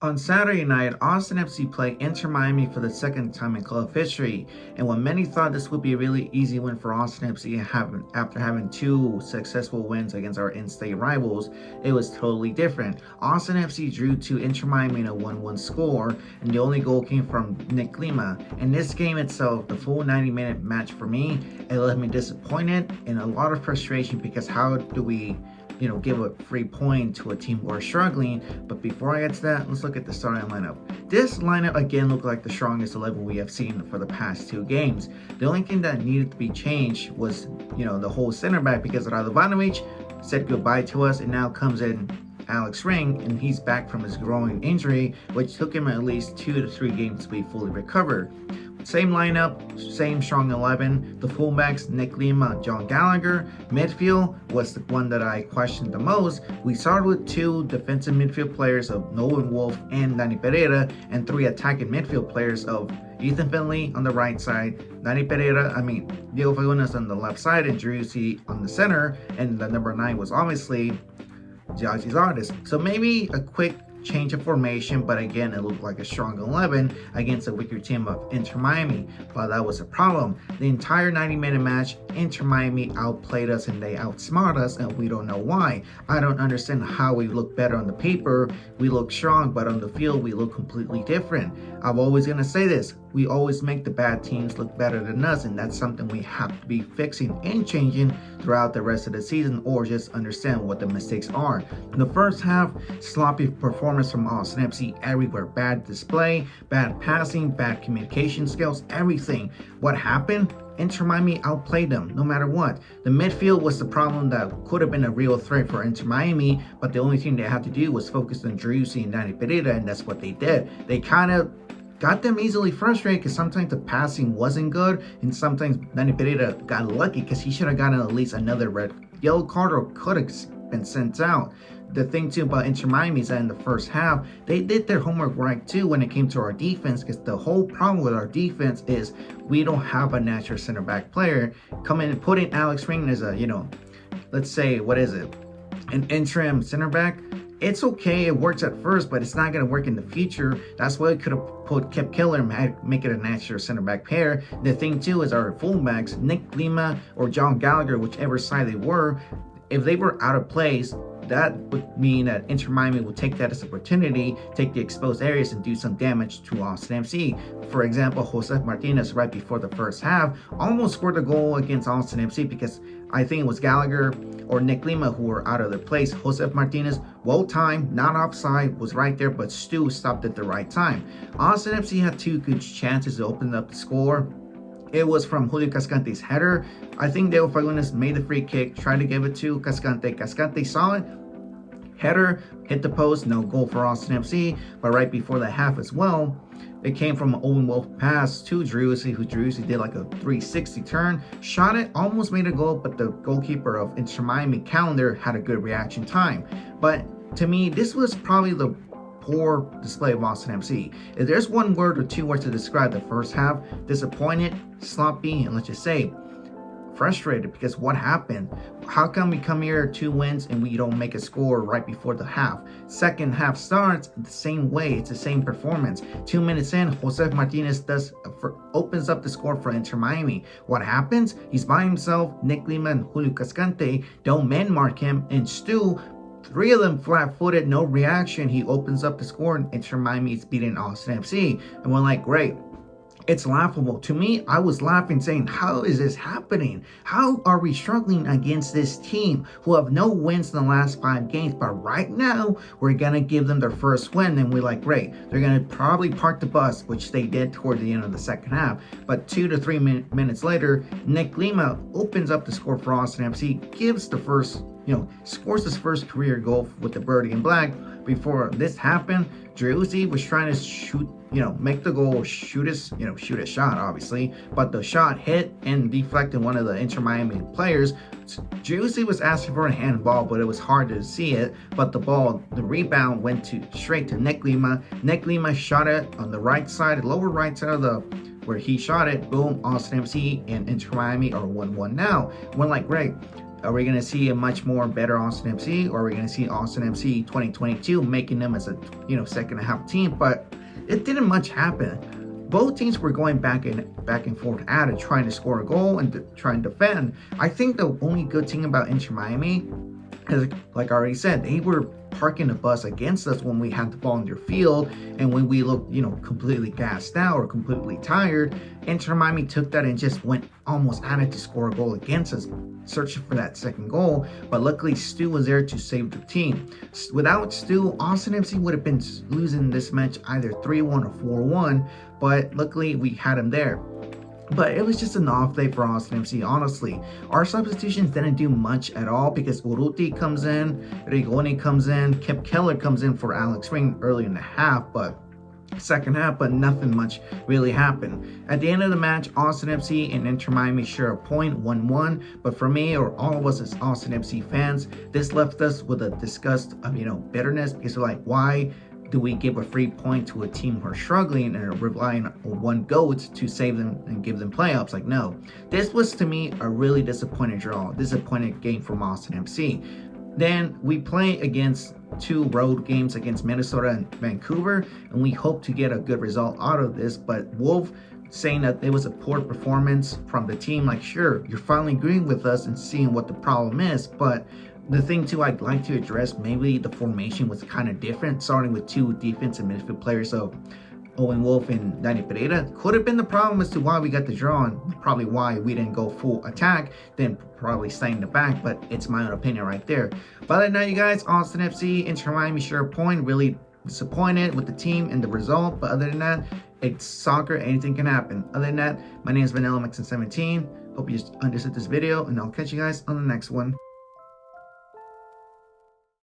On Saturday night, Austin FC played Inter Miami for the second time in club history, and when many thought this would be a really easy win for Austin FC after having two successful wins against our in-state rivals, it was totally different. Austin FC drew to Inter Miami in a 1-1 score, and the only goal came from Nick Lima. In this game itself, the full 90-minute match for me, it left me disappointed and a lot of frustration because how do we give a free point to a team who are struggling. But before I get to that, let's look at the starting lineup. This lineup again looked like the strongest 11 we have seen for the past two games. The only thing that needed to be changed was, the whole center back, because Radovanovic said goodbye to us and now comes in Alex Ring, and he's back from his growing injury, which took him at least 2 to 3 games to be fully recovered. Same lineup, same strong 11. The fullbacks, Nick Lima, John Gallagher. Midfield was the one that I questioned the most. We started with 2 defensive midfield players of Nolan Wolf and Danny Pereira, and 3 attacking midfield players of Ethan Finley on the right side, Diego Fagundes on the left side, and Driussi on the center, and the number 9 was obviously Gyasi Zardes. So maybe a quick change of formation, but again, it looked like a strong 11 against a weaker team of Inter Miami. But that was a problem. The entire 90-minute match, Inter Miami outplayed us and they outsmarted us, and we don't know why. I don't understand how we look better on the paper. We look strong, but on the field, we look completely different. I'm always going to say this. We always make the bad teams look better than us, and that's something we have to be fixing and changing throughout the rest of the season, or just understand what the mistakes are. In the first half, sloppy performance from Austin FC everywhere. Bad display, bad passing, bad communication skills, everything. What happened? Inter Miami outplayed them no matter what. The midfield was the problem that could have been a real threat for Inter Miami, but the only thing they had to do was focus on Driussi and Danny Pereira, and that's what they did. They kind of got them easily frustrated because sometimes the passing wasn't good, and sometimes Danny Pereira got lucky because he should have gotten at least another yellow card or could have been sent out. The thing too about Inter Miami is that in the first half, they did their homework right too when it came to our defense, because the whole problem with our defense is we don't have a natural center back player. Coming and putting Alex Ring as a, let's say, an interim center back. It's okay, it works at first, but it's not going to work in the future. That's why we could have kept Killer and make it a natural center back pair. The thing too is our fullbacks, Nick Lima or John Gallagher, whichever side they were, if they were out of place, that would mean that Inter Miami would take that as an opportunity, take the exposed areas and do some damage to Austin FC. For example, Josef Martinez right before the first half almost scored a goal against Austin FC because I think it was Gallagher or Nick Lima who were out of their place. Josef Martinez, well timed, not offside, was right there, but Stu stopped at the right time. Austin FC had 2 good chances to open up the score. It was from Julio Cascante's header. I think Diego Fagundes made the free kick, tried to give it to Cascante. Cascante saw it. Header hit the post, no goal for Austin FC. But right before the half as well, it came from an Owen Wolf pass to Driussi, who Driussi did like a 360 turn, shot it, almost made a goal, but the goalkeeper of Inter Miami, Calendar, had a good reaction time. But to me, this was probably the poor display of Austin FC. If there's one word or 2 words to describe the first half, disappointed, sloppy, and let's just say frustrated, because what happened? How come we come here 2 wins and we don't make a score right before the half? Second half starts the same way. It's the same performance. 2 minutes in, Josef Martinez opens up the score for Inter Miami. What happens? He's by himself. Nick Lima and Julio Cascante don't man mark him, and Stu, 3 of them flat-footed, no reaction. He opens up the score, and Inter Miami is beating Austin FC. And we're like, great. It's laughable. To me, I was laughing, saying, how is this happening? How are we struggling against this team who have no wins in the last 5 games? But right now, we're going to give them their first win. And we're like, great. They're going to probably park the bus, which they did toward the end of the second half. But 2 to 3 minutes later, Nick Lima opens up the score for Austin FC, gives the first, scores his first career goal with the Birdie in Black. Before this happened, Driussi was trying to shoot, make the goal, shoot a shot, obviously, but the shot hit and deflected one of the Inter Miami players. Driussi was asking for a handball, but it was hard to see it. But the rebound went straight to Nick Lima. Nick Lima shot it on the right side, lower right side of where he shot it. Boom, Austin FC and Inter Miami are 1-1 now. We're like, great. Are we going to see a much more better Austin FC, or are we going to see Austin FC 2022 making them as a second half team? But it didn't much happen. Both teams were going back and forth at it, trying to score a goal and trying to defend. I think the only good thing about Inter Miami is, like I already said, they were parking the bus against us when we had the ball in their field, and when we looked, completely gassed out or completely tired, Inter Miami took that and just went almost at it to score a goal against us, searching for that second goal. But luckily, Stu was there to save the team. Without Stu, Austin FC would have been losing this match either 3-1 or 4-1, but luckily we had him there. But it was just an off day for Austin FC, honestly. Our substitutions didn't do much at all because Urruti comes in, Rigoni comes in, Kip Keller comes in for Alex Ring early in the second half, but nothing much really happened. At the end of the match, Austin FC and Inter Miami share a point, 1-1. But for me, or all of us as Austin FC fans, this left us with a disgust of, bitterness, because we're like, why do we give a free point to a team who are struggling and are relying on one goat to save them and give them playoffs? Like, no. This was, to me, a really disappointing game from Austin FC. Then we play against 2 road games against Minnesota and Vancouver, and we hope to get a good result out of this. But Wolf saying that it was a poor performance from the team, like, sure, you're finally agreeing with us and seeing what the problem is, but the thing too I'd like to address, maybe the formation was kind of different, starting with 2 defensive midfield players, so Owen Wolf and Danny Pereira. Could have been the problem as to why we got the draw, and probably why we didn't go full attack, then probably stay in the back, but it's my own opinion right there. But other than that, you guys, Austin FC, Inter Miami share a point. Really disappointed with the team and the result, but other than that, it's soccer, anything can happen. Other than that, my name is Vanilla Mixon 17. Hope you understood this video, and I'll catch you guys on the next one.